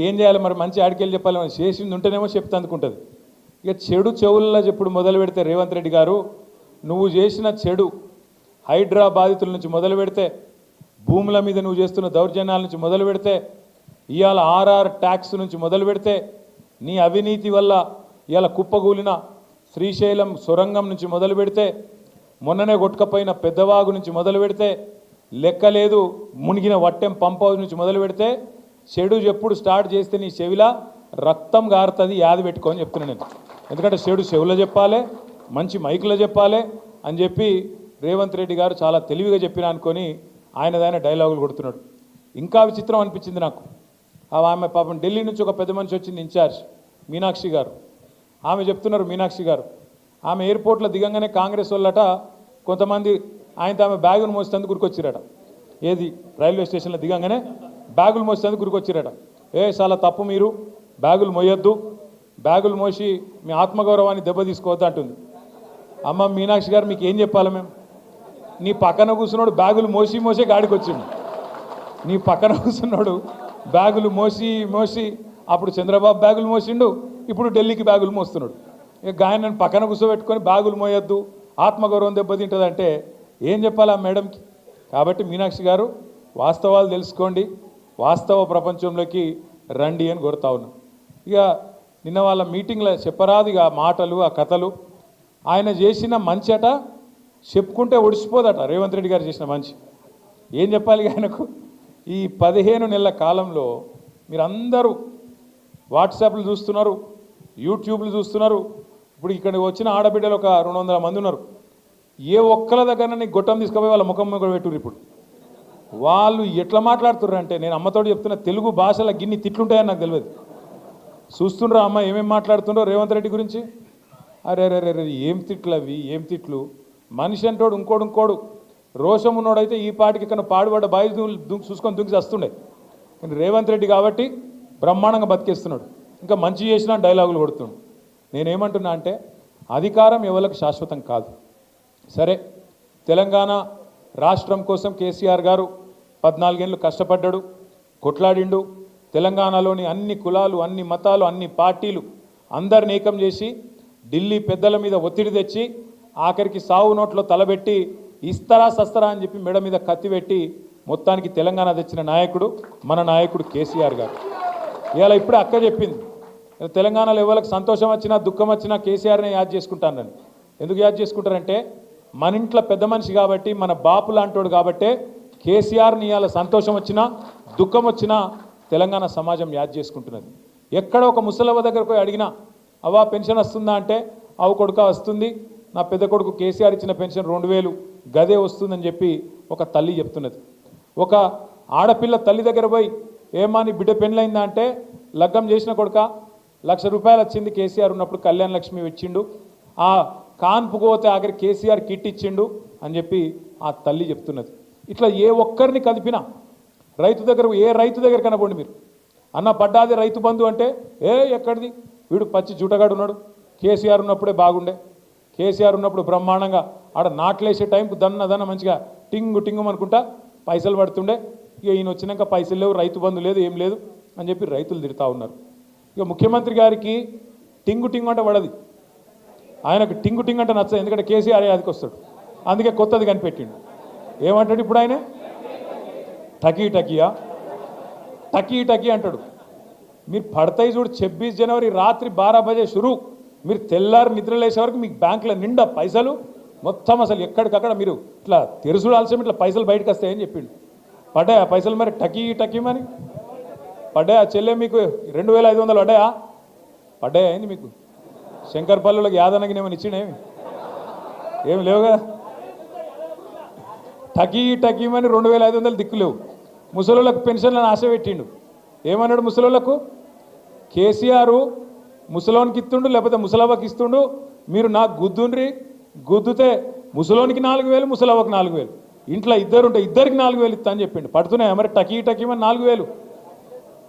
ఏం చేయాలి మరి మంచి ఆడికెళ్ళి చెప్పాలి మరి చేసింది ఉంటేనేమో చెప్తే అందుకుంటుంది ఇక చెడు చెవుల్లో చెప్పుడు మొదలు పెడితే రేవంత్ రెడ్డి గారు నువ్వు చేసిన చెడు హైడ్రా బాధితుల నుంచి మొదలు పెడితే భూముల మీద నువ్వు చేస్తున్న దౌర్జన్యాల నుంచి మొదలు పెడితే ఇవాళ ఆర్ఆర్ ట్యాక్స్ నుంచి మొదలు పెడితే నీ అవినీతి వల్ల ఇవాళ కుప్పగూలిన శ్రీశైలం సొరంగం నుంచి మొదలు పెడితే మొన్ననే కొట్టుకపోయిన పెద్దవాగు నుంచి మొదలు పెడితే లెక్కలేదు మునిగిన వట్టెం పంప్ హౌస్ నుంచి మొదలు పెడితే చెడు ఎప్పుడు స్టార్ట్ చేస్తే నీ చెవిలా రక్తం గారుతుంది యాది పెట్టుకోని చెప్తున్నాను నేను ఎందుకంటే చెడు చెవులో చెప్పాలి మంచి మైకులో చెప్పాలి అని చెప్పి రేవంత్ రెడ్డి గారు చాలా తెలివిగా చెప్పినా అనుకొని ఆయనదైన డైలాగులు కొడుతున్నాడు ఇంకా విచిత్రం అనిపించింది నాకు ఆమె పాపం ఢిల్లీ నుంచి ఒక పెద్ద మనిషి వచ్చింది ఇన్ఛార్జ్ మీనాక్షి గారు ఆమె చెప్తున్నారు మీనాక్షి గారు ఆమె ఎయిర్పోర్ట్లో దిగంగానే కాంగ్రెస్ వాళ్ళట కొంతమంది ఆయనతో ఆమె బ్యాగులు మోసేందుకు గురికొచ్చిరట ఏది రైల్వే స్టేషన్లో దిగంగానే బ్యాగులు మోసేందుకు గురికొచ్చిరట చాలా తప్పు మీరు బ్యాగులు మోయొద్దు బ్యాగులు మోసి మీ ఆత్మగౌరవాన్ని దెబ్బతీసుకోవద్దు అంటుంది అమ్మ మీనాక్షి గారు మీకు ఏం చెప్పాలి మేము నీ పక్కన కూర్చున్నాడు బ్యాగులు మోసే గాడికి వచ్చిండు నీ పక్కన కూర్చున్నాడు బ్యాగులు మోసి అప్పుడు చంద్రబాబు బ్యాగులు మోసిండు ఇప్పుడు ఢిల్లీకి బ్యాగులు మోస్తున్నాడు ఇక ఆయన పక్కన కూర్చోబెట్టుకొని బ్యాగులు మోయొద్దు ఆత్మగౌరవం దెబ్బతింటుందంటే ఏం చెప్పాలి ఆ మేడంకి కాబట్టి మీనాక్షి గారు వాస్తవాలు తెలుసుకోండి వాస్తవ ప్రపంచంలోకి రండి అని కోరుతా ఉన్నాం ఇక నిన్న వాళ్ళ మీటింగ్లో చెప్పరాదు ఇక మాటలు ఆ కథలు ఆయన చేసిన మంచి అట చెప్పుకుంటే ఒడిసిపోదట రేవంత్ రెడ్డి గారు చేసిన మంచి ఏం చెప్పాలి ఆయనకు ఈ 15 నెలల కాలంలో మీరందరూ వాట్సాప్లు చూస్తున్నారు యూట్యూబ్లు చూస్తున్నారు ఇప్పుడు ఇక్కడ వచ్చిన ఆడబిడ్డలు ఒక 200 మంది ఉన్నారు ఏ ఒక్కల దగ్గర నీకు గొట్టం తీసుకుపోయి వాళ్ళ ముఖం కూడా పెట్టుర్రు ఇప్పుడు వాళ్ళు ఎట్లా మాట్లాడుతుర్రు అంటే నేను అమ్మతోటి చెప్తున్న తెలుగు భాషలో గిన్ని తిట్లుంటాయని నాకు తెలియదు చూస్తుండ్రా అమ్మ ఏమేమి మాట్లాడుతుండ్రో రేవంత్ రెడ్డి గురించి అరే ఏం తిట్లు అవి ఏం తిట్లు మనిషి అంటోడు ఇంకోడు రోషం ఉన్నోడైతే ఈ పాటికి ఇక్కడ పాడుబడ్డ బాయి చూసుకొని దుంకి వస్తుండే కానీ రేవంత్ రెడ్డి కాబట్టి బ్రహ్మాండంగా బతికేస్తున్నాడు ఇంకా మంచి చేసిన డైలాగులు కొడుతుండు నేనేమంటున్నా అంటే అధికారం ఎవరికి శాశ్వతం కాదు సరే తెలంగాణ రాష్ట్రం కోసం కేసీఆర్ గారు 14 ఏళ్ళు కష్టపడ్డాడు కొట్లాడిండు తెలంగాణలోని అన్ని కులాలు అన్ని మతాలు అన్ని పార్టీలు అందరిని ఏకం చేసి ఢిల్లీ పెద్దల మీద ఒత్తిడి తెచ్చి ఆఖరికి సావు నోట్లో తలబెట్టి ఇస్తరా సస్తరా అని చెప్పి మెడ మీద కత్తి పెట్టి మొత్తానికి తెలంగాణ తెచ్చిన నాయకుడు మన నాయకుడు కేసీఆర్ గారు ఇవాళ ఇప్పుడే అక్క చెప్పింది తెలంగాణలో ఎవరికి సంతోషం వచ్చినా దుఃఖం వచ్చినా కేసీఆర్నే యాద్ చేసుకుంటానని ఎందుకు యాద్ చేసుకుంటారంటే మన ఇంట్లో పెద్ద మనిషి కాబట్టి మన బాపు లాంటోడు కాబట్టే కేసీఆర్ని ఇవాళ సంతోషం వచ్చినా దుఃఖం వచ్చినా తెలంగాణ సమాజం యాద్ చేసుకుంటున్నది ఎక్కడ ఒక ముసలవ్వ దగ్గరకు పోయి అడిగినా అవ్వా పెన్షన్ వస్తుందా అంటే అవు కొడుక వస్తుంది నా పెద్ద కొడుకు కేసీఆర్ ఇచ్చిన పెన్షన్ 2000 గదే వస్తుందని చెప్పి ఒక తల్లి చెప్తున్నది ఒక ఆడపిల్ల తల్లి దగ్గర పోయి ఏమా నీ బిడ్డ పెళ్ళైందా అంటే లగ్గం చేసిన కొడుక ₹1,00,000 వచ్చింది కేసీఆర్ ఉన్నప్పుడు కళ్యాణ లక్ష్మి ఇచ్చిండు ఆ కాన్పుకు పోతే ఆఖరి కేసీఆర్ కిట్ ఇచ్చిండు అని చెప్పి ఆ తల్లి చెప్తున్నది ఇట్లా ఏ ఒక్కరిని కదిపినా రైతు దగ్గర ఏ రైతు దగ్గర కనపండి మీరు అన్న పడ్డాది రైతు బంధు అంటే ఎక్కడిది వీడు పచ్చి జూటగాడు ఉన్నాడు కేసీఆర్ ఉన్నప్పుడే బాగుండే కేసీఆర్ ఉన్నప్పుడు బ్రహ్మాండంగా ఆడ నాట్లేసే టైంకు దన్న మంచిగా టింగు అనుకుంటా పైసలు పడుతుండే ఇక ఈయన వచ్చినాక పైసలు లేవు రైతు బంధు లేదు ఏం లేదు అని చెప్పి రైతులు తిడతా ఉన్నారు ఇక ముఖ్యమంత్రి గారికి టింగు అంటే పడది ఆయనకు టింగు అంటే నచ్చదు ఎందుకంటే కేసీఆర్ అదికి వస్తాడు అందుకే కొత్తది కనిపెట్టిండు ఏమంటాడు ఇప్పుడు ఆయన టకీ అంటాడు మీరు పడతాయి చూడు 26 జనవరి రాత్రి 12 బజే షురు మీరు తెల్లారి నిద్రలేసే వరకు మీకు బ్యాంకులో నిండా పైసలు మొత్తం అసలు ఎక్కడికక్కడ మీరు ఇట్లా తెరుసుడాల్సిన ఇట్లా పైసలు బయటకు వస్తాయని చెప్పిండు పడ్డాయా పైసలు మరి టకీ మరి పడ్డాయా చెల్లె మీకు 2500 పడ్డాయా అయింది మీకు శంకర్పల్లిలోకి యాదనకి ఏమైనా ఇచ్చినేమి ఏమి లేవు కదా టకీమని 2500 దిక్కులేవు ముసలోళ్ళకు పెన్షన్లను ఆశ పెట్టిండు ఏమన్నాడు ముసలోళ్ళకు కేసీఆర్ ముసలోనికి ఇస్తుండు లేకపోతే ముసలవ్వకి ఇస్తుండు మీరు నాకు గుద్దుతే ముసలోనికి 4000 ముసలవ్వకి 4000 ఇంట్లో ఇద్దరుంటే ఇద్దరికి 4000 ఇస్తా అని చెప్పిండు పడుతున్నాయి మరి టకీమని 4000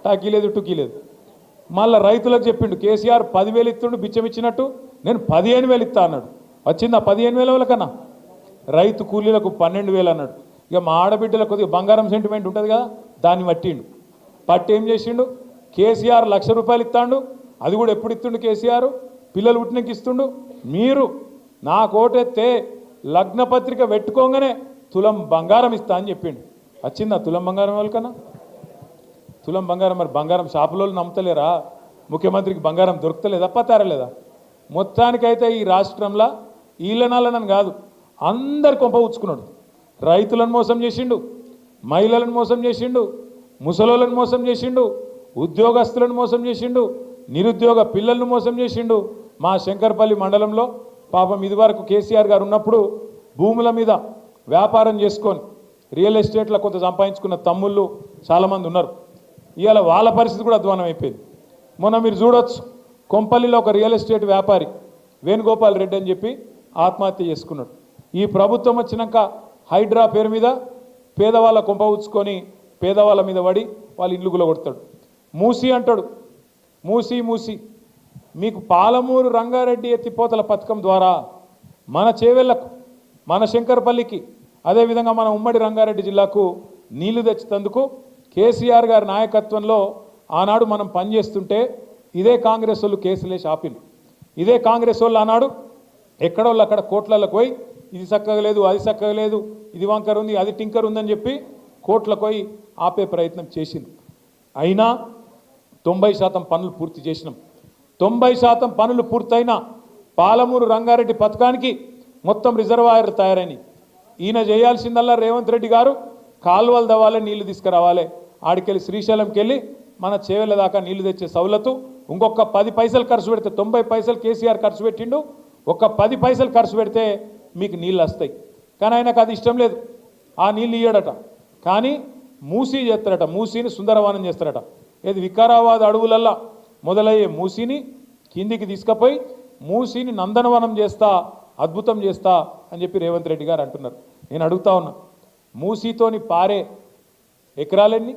టకీ లేదు టుకీ లేదు మళ్ళీ రైతులకు చెప్పిండు కేసీఆర్ 10,000 ఇస్తుండు బిచ్చం ఇచ్చినట్టు నేను 15,000 ఇస్తా అన్నాడు వచ్చిందా 15,000 కన్నా రైతు కూలీలకు 12,000 అన్నాడు ఇక మా ఆడబిడ్డలకు కొద్దిగా బంగారం సెంటిమెంట్ ఉంటుంది కదా దాన్ని పట్టిండు పట్టి ఏం చేసిండు కేసీఆర్ ₹1,00,000 ఇస్తాడు, అది కూడా ఎప్పుడు ఇస్తుండు కేసీఆర్? పిల్లలు పుట్టినకి ఇస్తుండు. మీరు నాకు ఓటెత్తే లగ్నపత్రిక పెట్టుకోగానే తులం బంగారం ఇస్తా అని చెప్పిండు. వచ్చిందా తులం బంగారం వాళ్ళకన్నా? తులం బంగారం మరి బంగారం షాపులో నమ్ముతలేరా? ముఖ్యమంత్రికి బంగారం దొరుకుతలేదా? పతారలేదా? మొత్తానికైతే ఈ రాష్ట్రంలో ఈలనాలనని కాదు, అందరు కొంప ఉచ్చుకున్నాడు. రైతులను మోసం చేసిండు, మహిళలను మోసం చేసిండు, ముసలోళ్ళను మోసం చేసిండు, ఉద్యోగస్తులను మోసం చేసిండు, నిరుద్యోగ పిల్లలను మోసం చేసిండు. మా శంకర్పల్లి మండలంలో పాపం ఇదివరకు కేసీఆర్ గారు ఉన్నప్పుడు భూముల మీద వ్యాపారం చేసుకొని రియల్ ఎస్టేట్లో కొంత సంపాదించుకున్న తమ్ముళ్ళు చాలామంది ఉన్నారు. ఇవాళ వాళ్ళ పరిస్థితి కూడా అధ్వానం అయిపోయింది. మొన్న మీరు చూడొచ్చు, కొంపల్లిలో ఒక రియల్ ఎస్టేట్ వ్యాపారి వేణుగోపాల్ రెడ్డి అని చెప్పి ఆత్మహత్య చేసుకున్నాడు. ఈ ప్రభుత్వం వచ్చినాక హైడ్రా పేరు మీద పేదవాళ్ళ కొంప ఉచ్చుకొని పేదవాళ్ళ మీద పడి వాళ్ళ ఇల్లు గులగొడతాడు. మూసి అంటాడు. మూసి మీకు పాలమూరు రంగారెడ్డి ఎత్తిపోతల పథకం ద్వారా మన చేవెళ్లకు, మన శంకర్పల్లికి, అదేవిధంగా మన ఉమ్మడి రంగారెడ్డి జిల్లాకు నీళ్లు తెచ్చేందుకు కేసీఆర్ గారి నాయకత్వంలో ఆనాడు మనం పనిచేస్తుంటే ఇదే కాంగ్రెస్ వాళ్ళు కేసులేసి ఆపిండు. ఇదే కాంగ్రెస్ వాళ్ళు ఆనాడు ఎక్కడోళ్ళు అక్కడ కోట్లకు పోయి ఇది చక్కగా లేదు, అది చక్కగా లేదు, ఇది వంకర్ ఉంది, అది టింకర్ ఉందని చెప్పి కోట్లకు పోయి ఆపే ప్రయత్నం చేసింది. అయినా 90% పనులు పూర్తి చేసినాం. 90% పనులు పూర్తయినా పాలమూరు రంగారెడ్డి పథకానికి మొత్తం రిజర్వాయర్లు తయారైనవి. ఈయన చేయాల్సిందల్లా రేవంత్ రెడ్డి గారు కాలువలు దవ్వాలి, నీళ్లు తీసుకురావాలి. ఆడికెళ్ళి శ్రీశైలంకి వెళ్ళి మన చేవెళ్ళ దాకా నీళ్లు తెచ్చే సౌలతు ఇంకొక 10 పైసలు ఖర్చు పెడితే, 90 పైసలు కేసీఆర్ ఖర్చు పెట్టిండు, ఒక 10 పైసలు ఖర్చు పెడితే మీకు నీళ్ళు వస్తాయి. కానీ ఆయనకు అది ఇష్టం లేదు, ఆ నీళ్ళు ఇయ్యడట. కానీ మూసీ చేస్తారట, మూసీని సుందరవనం చేస్తారట. ఏది వికారాబాద్ అడవులల్లా మొదలయ్యే మూసీని కిందికి తీసుకుపోయి మూసీని నందనవనం చేస్తా, అద్భుతం చేస్తా అని చెప్పి రేవంత్ రెడ్డి గారు అంటున్నారు. నేను అడుగుతా ఉన్నా, మూసీతోని పారే ఎకరాలెన్ని,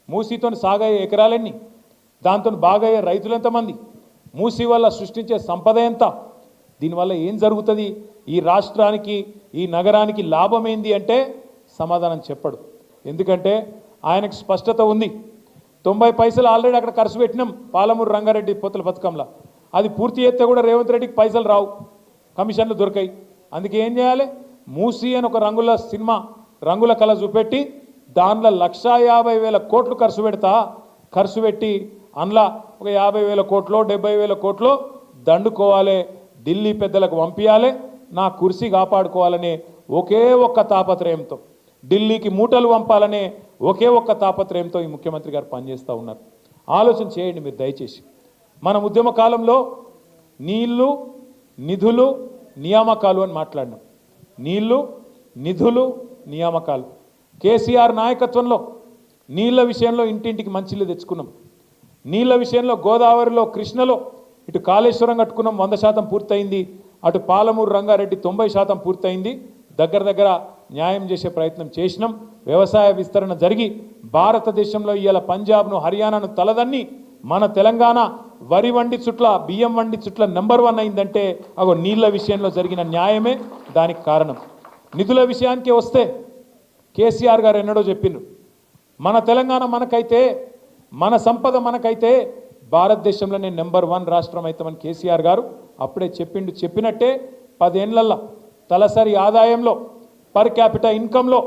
మూసీతోని సాగయ్యే ఎకరాలెన్ని, దాంతో బాగయ్యే రైతులు ఎంతమంది, మూసీ వల్ల సృష్టించే సంపద ఎంత, దీనివల్ల ఏం జరుగుతుంది, ఈ రాష్ట్రానికి ఈ నగరానికి లాభం ఏంది అంటే సమాధానం చెప్పడు. ఎందుకంటే ఆయనకు స్పష్టత ఉంది. 90 పైసలు ఆల్రెడీ అక్కడ ఖర్చు పెట్టినాం పాలమూరు రంగారెడ్డి పోతల పథకంలో. అది పూర్తి చేస్తే కూడా రేవంత్ రెడ్డికి పైసలు రావు, కమిషన్లు దొరికాయి. అందుకే ఏం చేయాలి, మూసీ అని ఒక రంగుల సినిమా, రంగుల కళ చూపెట్టి దానిలో 1,50,000 కోట్లు ఖర్చు పెట్టి అందులో ఒక 50,000 కోట్లో 70,000 కోట్లో దండుకోవాలి, ఢిల్లీ పెద్దలకు పంపించాలి, నా కుర్సీ కాపాడుకోవాలనే ఒకే ఒక్క తాపత్రయంతో, ఢిల్లీకి మూటలు పంపాలనే ఒకే ఒక్క తాపత్రయంతో ఈ ముఖ్యమంత్రి గారు పనిచేస్తూ ఉన్నారు. ఆలోచన చేయండి మీరు దయచేసి. మన ఉద్యమ కాలంలో నీళ్లు, నిధులు, నియామకాలు అని మాట్లాడినాం. నీళ్లు, నిధులు, నియామకాలు. కేసీఆర్ నాయకత్వంలో నీళ్ల విషయంలో ఇంటింటికి మంచినీళ్ళు తెచ్చుకున్నాం. నీళ్ల విషయంలో గోదావరిలో, కృష్ణలో ఇటు కాళేశ్వరం కట్టుకున్నాం, 100% పూర్తయింది. అటు పాలమూరు రంగారెడ్డి 90% పూర్తయింది. దగ్గర న్యాయం చేసే ప్రయత్నం చేసినాం. వ్యవసాయ విస్తరణ జరిగి భారతదేశంలో ఇవాళ పంజాబ్ను, హర్యానాను తలదన్ని మన తెలంగాణ వరి వండి చుట్ల, బియ్యం వండి చుట్ల నెంబర్ 1 అయిందంటే అగో నీళ్ల విషయంలో జరిగిన న్యాయమే దానికి కారణం. నిధుల విషయానికి వస్తే కేసీఆర్ గారు ఎన్నడో చెప్పిండ్రు, మన తెలంగాణ మనకైతే, మన సంపద మనకైతే భారతదేశంలోనే నెంబర్ 1 రాష్ట్రం అవుతామని కేసీఆర్ గారు అప్పుడే చెప్పిండు. చెప్పినట్టే 10 ఏళ్లలో తలసరి ఆదాయంలో, పర్ క్యాపిటల్ ఇన్కంలో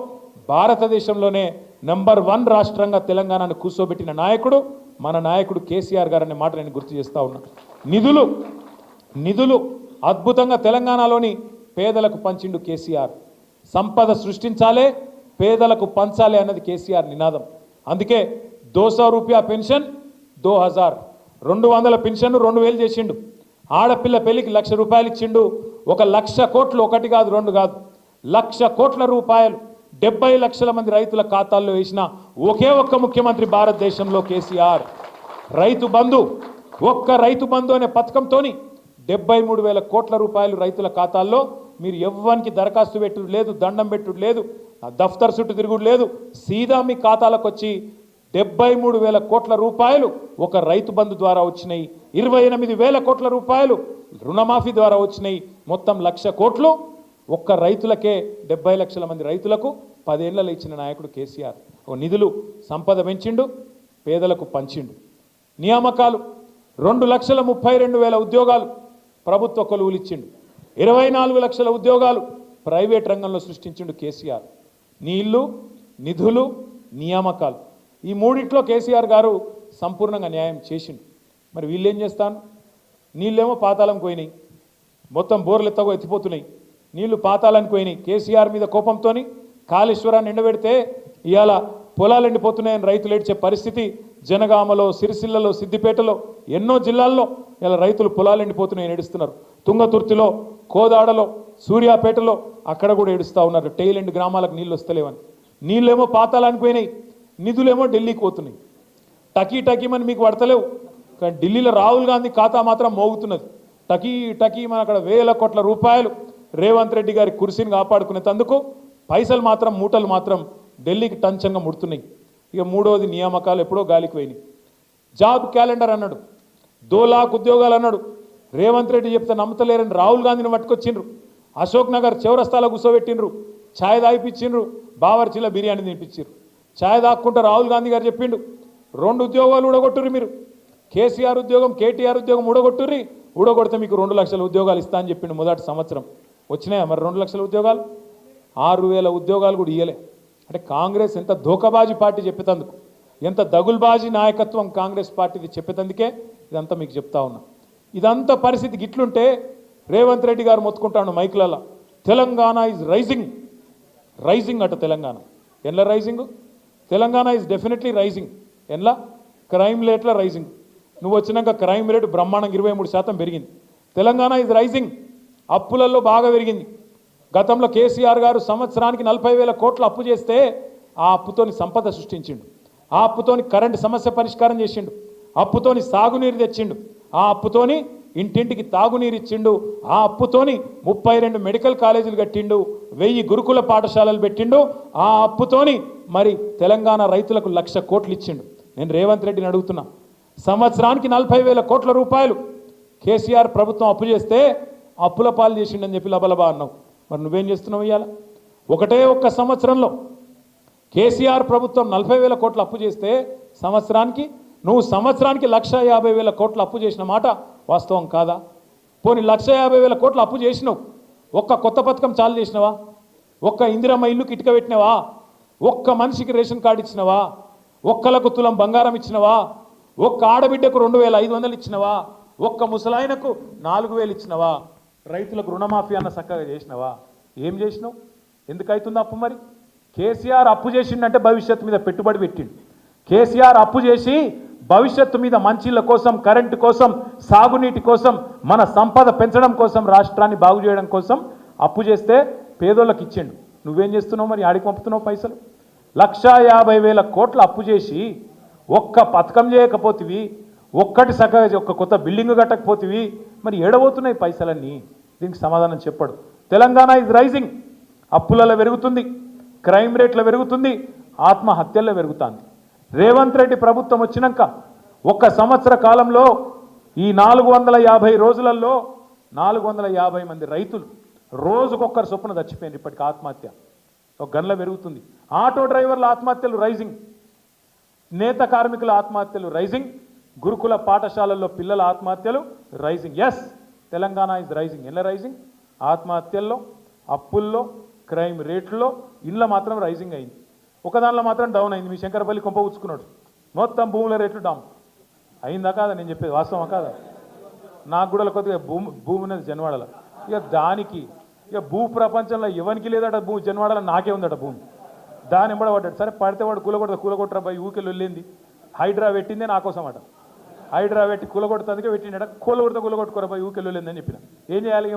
భారతదేశంలోనే నెంబర్ 1 రాష్ట్రంగా తెలంగాణను కూర్చోబెట్టిన నాయకుడు మన నాయకుడు కేసీఆర్ గారు అనే మాట నేను గుర్తు చేస్తూ ఉన్నా. నిధులు అద్భుతంగా తెలంగాణలోని పేదలకు పంచిండు కేసీఆర్. సంపద సృష్టించాలే, పేదలకు పంచాలి అన్నది కేసీఆర్ నినాదం. అందుకే 200 రూపాయ పెన్షన్ 2000, 200 పెన్షన్ 2000 చేసిండు. ఆడపిల్ల పెళ్లికి ₹1,00,000 ఇచ్చిండు. 1,00,000 కోట్లు, ఒకటి కాదు రెండు కాదు, 1,00,000 కోట్ల రూపాయలు 70 లక్షల మంది రైతుల ఖాతాల్లో వేసిన ఒకే ఒక్క ముఖ్యమంత్రి భారతదేశంలో కేసీఆర్. రైతు బంధు, ఒక్క రైతు బంధు అనే పథకంతోని 73,000 కోట్ల రూపాయలు రైతుల ఖాతాల్లో. మీరు ఎవ్వరికి దరఖాస్తు పెట్టుడు లేదు, దండం పెట్టుడు లేదు, దఫ్తర్ చుట్టూ తిరుగుడు లేదు, సీదా మీ ఖాతాలకు వచ్చి 73,000 కోట్ల రూపాయలు ఒక రైతు బంధు ద్వారా వచ్చినాయి. 28,000 కోట్ల రూపాయలు రుణమాఫీ ద్వారా వచ్చినాయి. మొత్తం 1,00,000 కోట్లు ఒక్క రైతులకే, 70 లక్షల మంది రైతులకు 10 ఏళ్లలో ఇచ్చిన నాయకుడు కేసీఆర్. నిధులు, సంపద పెంచిండు, పేదలకు పంచిండు. నియామకాలు 2,32,000 ఉద్యోగాలు ప్రభుత్వ కొలువులు ఇచ్చిండు. 24 లక్షల ఉద్యోగాలు ప్రైవేట్ రంగంలో సృష్టించిండు కేసీఆర్. నీళ్లు, నిధులు, నియామకాలు ఈ మూడిట్లో కేసీఆర్ గారు సంపూర్ణంగా న్యాయం చేసిండు. మరి వీళ్ళేం చేస్తాను? నీళ్ళేమో పాతాళం పోయినాయి, మొత్తం బోర్లు ఎత్తగో ఎత్తిపోతున్నాయి, నీళ్లు పాతాళానికి పోయినాయి. కేసీఆర్ మీద కోపంతో కాళేశ్వరాన్ని ఎండబెడితే ఇవాళ పొలాలు ఎండిపోతున్నాయని రైతులు ఏడ్చే పరిస్థితి జనగామలో, సిరిసిల్లలో, సిద్దిపేటలో ఎన్నో జిల్లాల్లో ఇలా రైతులు పొలాలు ఎండిపోతున్నాయని ఏడుస్తున్నారు. తుంగతుర్తిలో, కోదాడలో, సూర్యాపేటలో అక్కడ కూడా ఏడుస్తూ ఉన్నారు. టైల్ ఎండ్ గ్రామాలకు నీళ్ళు వస్తలేవని. నీళ్ళేమో పాతాళానికి పోయినాయి, నిధులేమో ఢిల్లీకి పోతున్నాయి. టకీమని మీకు పడతలేవు, కానీ ఢిల్లీలో రాహుల్ గాంధీ ఖాతా మాత్రం మోగుతున్నది. టకీమని అక్కడ వేల కోట్ల రూపాయలు రేవంత్ రెడ్డి గారి కుర్సీని కాపాడుకునేందుకు పైసలు మాత్రం మూటలు మాత్రం ఢిల్లీకి టంచంగా ముడుతున్నాయి. ఇక మూడవది నియామకాలు ఎప్పుడో గాలికి పోయినాయి. జాబ్ క్యాలెండర్ అన్నాడు, 2 లాఖ్ ఉద్యోగాలు అన్నాడు. రేవంత్ రెడ్డి చెప్తే నమ్మతలేరని రాహుల్ గాంధీని పట్టుకొచ్చిండ్రు. అశోక్ నగర్ చౌరస్తాలో కూర్చోబెట్టిండ్రు, ఛాయ్ తాగిపించిండ్రు, బావర్చీలో బిర్యానీ తినిపించారు. ఛాయ్ తాక్కుంటూ రాహుల్ గాంధీ గారు చెప్పిండు, 2 ఉద్యోగాలు ఊడగొట్టుర్రి మీరు, కేసీఆర్ ఉద్యోగం, కేటీఆర్ ఉద్యోగం ఊడగొట్టుర్రి, ఊడగొడితే మీకు 2 లక్షల ఉద్యోగాలు ఇస్తా అని చెప్పిండు మొదటి సంవత్సరం. వచ్చినాయా మరి 2 లక్షల ఉద్యోగాలు? 6,000 ఉద్యోగాలు కూడా ఇయ్యలే. అంటే కాంగ్రెస్ ఎంత ధోకబాజీ పార్టీ చెప్పేందుకు, ఎంత దగుల్బాజీ నాయకత్వం కాంగ్రెస్ పార్టీది చెప్పేందుకే ఇదంతా మీకు చెప్తా ఉన్నా. ఇదంతా పరిస్థితి గిట్లుంటే రేవంత్ రెడ్డి గారు మొత్తుకుంటాడు మైకులలో, తెలంగాణ ఈజ్ రైజింగ్ అట. తెలంగాణ ఎన్లా rising? Telangana is definitely rising. ఎన్లా? క్రైమ్ రేట్ల రైజింగ్. నువ్వు వచ్చినాక క్రైమ్ రేటు బ్రహ్మాండంగా 23% పెరిగింది. Telangana is rising. అప్పులలో బాగా పెరిగింది. గతంలో కేసీఆర్ గారు సంవత్సరానికి 40,000 కోట్ల అప్పు చేస్తే ఆ అప్పుతోని సంపద సృష్టించిండు, ఆ అప్పుతోని కరెంటు సమస్య పరిష్కారం చేసిండు, అప్పుతోని సాగునీరు తెచ్చిండు, ఆ అప్పుతోని ఇంటింటికి తాగునీరు ఇచ్చిండు, ఆ అప్పుతోని 32 మెడికల్ కాలేజీలు కట్టిండు, 1000 గురుకుల పాఠశాలలు పెట్టిండు, ఆ అప్పుతోని మరి తెలంగాణ రైతులకు 1,00,000 కోట్లు ఇచ్చిండు. నేను రేవంత్ రెడ్డిని అడుగుతున్నా, సంవత్సరానికి 40,000 కోట్ల రూపాయలు కేసీఆర్ ప్రభుత్వం అప్పు చేస్తే అప్పుల పాలు చేసిండని చెప్పి లబలబా అన్నావు. మరి నువ్వేం చేస్తున్నావు? ఇవాళ ఒక్క సంవత్సరంలో కేసీఆర్ ప్రభుత్వం 40,000 కోట్ల అప్పు చేస్తే సంవత్సరానికి 1,50,000 కోట్ల అప్పు చేసిన మాట వాస్తవం కాదా? పోనీ 1,50,000 కోట్ల అప్పు చేసినావు, ఒక్క కొత్త పథకం చాలు చేసినవా? ఒక్క ఇందిరమ్మ ఇల్లుకి ఇటుక పెట్టినవా? ఒక్క మనిషికి రేషన్ కార్డు ఇచ్చినవా? ఒక్కలకు తులం బంగారం ఇచ్చినవా? ఒక్క ఆడబిడ్డకు 2,500 ఇచ్చినవా? ఒక్క ముసలాయనకు 4,000 ఇచ్చినవా? రైతులకు రుణమాఫీ అన్న చక్కగా చేసినవా? ఏం చేసినావు? ఎందుకు అవుతుంది అప్పు? మరి కేసీఆర్ అప్పు చేసిండంటే భవిష్యత్తు మీద పెట్టుబడి పెట్టిండు. కేసీఆర్ అప్పు చేసి భవిష్యత్తు మీద మంచిళ్ళ కోసం, కరెంటు కోసం, సాగునీటి కోసం, మన సంపద పెంచడం కోసం, రాష్ట్రాన్ని బాగు చేయడం కోసం అప్పు చేస్తే పేదోళ్ళకి ఇచ్చిండు. నువ్వేం చేస్తున్నావు? మరి ఆడికి పంపుతున్నావు పైసలు? 1,50,000 కోట్ల అప్పు చేసి ఒక్క పథకం చేయకపోతివి, ఒక్కటి చక్కగా ఒక్క కొత్త బిల్డింగ్ కట్టకపోతివి, మరి ఏడబోతున్నాయి పైసలన్నీ? దీనికి సమాధానం చెప్పాడు. Telangana is rising. అప్పులలో పెరుగుతుంది, క్రైమ్ రేట్లో పెరుగుతుంది, ఆత్మహత్యల్లో పెరుగుతుంది. రేవంత్ రెడ్డి ప్రభుత్వం వచ్చినాక 1 సంవత్సర కాలంలో ఈ 450 రోజులలో 450 మంది రైతులు రోజుకొక్కరు చొప్పున చచ్చిపోయింది. ఇప్పటికి ఆత్మహత్య ఒక గన్ల పెరుగుతుంది. ఆటో డ్రైవర్ల ఆత్మహత్యలు రైజింగ్, నేత కార్మికుల ఆత్మహత్యలు రైజింగ్, గురుకుల పాఠశాలల్లో పిల్లల ఆత్మహత్యలు rising. Yes, Telangana is rising. ఎలా రైజింగ్? ఆత్మహత్యల్లో, అప్పుల్లో, క్రైమ్ రేట్లో, ఇళ్ళ మాత్రం రైజింగ్ అయింది. ఒకదానిలో మాత్రం డౌన్ అయింది. మీ శంకరపల్లి కొంప ఉచ్చుకున్నాడు, మొత్తం భూముల రేట్లు డౌన్ అయిందా కాదా? నేను చెప్పేది వాస్తవం కాదా? నాకు కూడా కొద్దిగా భూమి ఉన్నది జన్వాడలో. ఇక దానికి ఇక భూ ప్రపంచంలో ఎవరికి లేదట భూమి, జన్వాడలో నాకే ఉందట భూమి. దాని ఎంబడబడ్డాడు. సరే పడితే వాడు కూలగొట్టరా పోయి ఊకెళ్ళి వెళ్ళింది. హైడ్రా పెట్టిందే నా కోసం అట. హైడ్రా పెట్టి కూలగొడుతుందికే పెట్టిండట. కూలగొట్టుకోరా పోయి ఊకెళ్ళి వెళ్ళిందని చెప్పిన. ఏం చేయాలి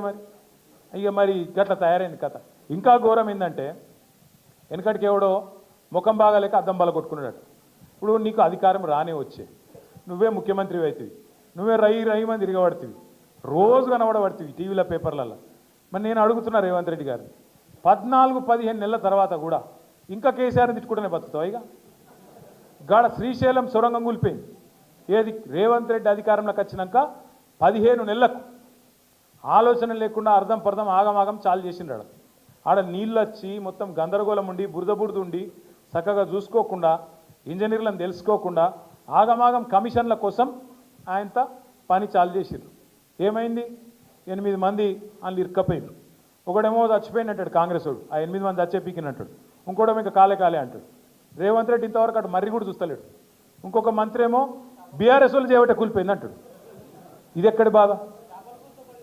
ఇక మరి గట్లా తయారైంది కథ. ఇంకా ఘోరం ఏంటంటే వెనకటికి ఎవడో ముఖం బాగాలేక అద్దం బల కొట్టుకున్నాడు. ఇప్పుడు నీకు అధికారం రానే వచ్చే, నువ్వే ముఖ్యమంత్రి అవుతుంది, నువ్వే రై మంది తిరగబడుతుంది, రోజు కనబడబడుతుంది టీవీల పేపర్లలో. మరి నేను అడుగుతున్నా రేవంత్ రెడ్డి గారు, 14-15 నెలల తర్వాత కూడా ఇంకా కేసీఆర్ని తిట్టుకుంటూనే బతుకుతావు? ఇక గాడ శ్రీశైలం సొరంగం కూలిపోయింది. ఏది? రేవంత్ రెడ్డి అధికారంలోకి వచ్చినాక 15 నెలలకు ఆలోచన లేకుండా అర్థం పర్థం ఆగమాగం చాలు చేసిండ్రాడు. ఆడ నీళ్ళు వచ్చి మొత్తం గందరగోళం ఉండి బురద ఉండి చక్కగా చూసుకోకుండా, ఇంజనీర్లను తెలుసుకోకుండా ఆగమాగం కమిషన్ల కోసం ఆయనతో పని చాలు చేసిర్రు. ఏమైంది? 8 మంది వాళ్ళు ఇరుక్కపోయినారు. ఒకడేమో చచ్చిపోయినట్టాడు కాంగ్రెస్ వాడు, ఆ 8 మంది చచ్చేపీకినట్టాడు. ఇంకోటేమో ఇంకా కాలే అంటాడు. రేవంత్ రెడ్డి ఇంతవరకు అటు మర్రి కూడా చూస్తలేడు. ఇంకొక మంత్రి ఏమో బీఆర్ఎస్ వాళ్ళు చేయబట్టే కూలిపోయింది అంటాడు. ఇది ఎక్కడి బాధ?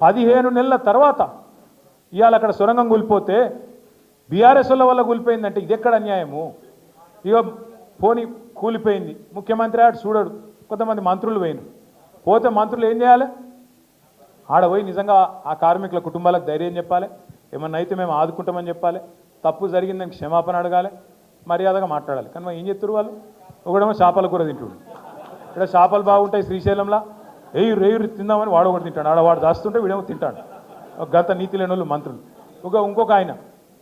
15 నెలల తర్వాత ఇవాళ అక్కడ సొరంగం కూలిపోతే బీఆర్ఎస్ వల్ల కూలిపోయిందంటే ఇది ఎక్కడ అన్యాయము? ఇక పోని కూలిపోయింది, ముఖ్యమంత్రి ఆడు చూడడు, కొంతమంది మంత్రులు పోయినారు. పోతే మంత్రులు ఏం చేయాలి? ఆడ పోయి నిజంగా ఆ కార్మికుల కుటుంబాలకు ధైర్యం చెప్పాలి, ఏమన్నా అయితే మేము ఆదుకుంటామని చెప్పాలి, తప్పు జరిగిందని క్షమాపణ అడగాలి, మర్యాదగా మాట్లాడాలి. కానీ ఏం చెప్తారు వాళ్ళు? ఒకడేమో చేపల కూర తింటుడు, ఇక్కడ చేపలు బాగుంటాయి శ్రీశైలంలో, రేయు తిందామని వాడు ఒకటి తింటాడు, ఆడవాడు దాస్తుంటే వీడేమో తింటాడు. ఒక గంట నీతి లేని వాళ్ళు మంత్రులు.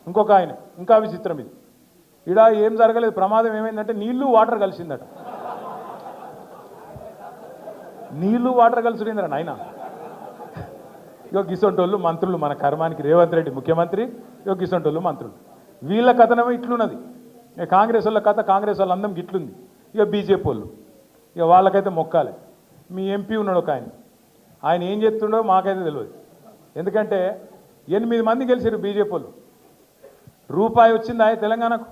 ఇంకొక ఆయన ఇంకా విచిత్రం ఇది. ఇడా ఏం జరగలేదు, ప్రమాదం ఏమైందంటే నీళ్లు వాటర్ కలిసిందట. నీళ్లు వాటర్ కలిసిపోయిందిరా నాయన. గిసొంటోళ్ళు మంత్రులు, మన కర్మానికి రేవంత్ రెడ్డి ముఖ్యమంత్రి, గిసొంటోళ్ళు మంత్రులు. వీళ్ళ కథనేమో ఇట్లున్నది. కాంగ్రెస్ వాళ్ళ కథ, కాంగ్రెస్ వాళ్ళ అందం గిట్లుంది. బీజేపీ వాళ్ళు వాళ్ళకైతే మొక్కాలి. మీ ఎంపీ ఉన్నాడు ఒక ఆయన ఏం చెప్తుండో మాకైతే తెలియదు. ఎందుకంటే 8 మంది గెలిచారు బీజేపీ వాళ్ళు. రూపాయి వచ్చింది ఆయన తెలంగాణకు.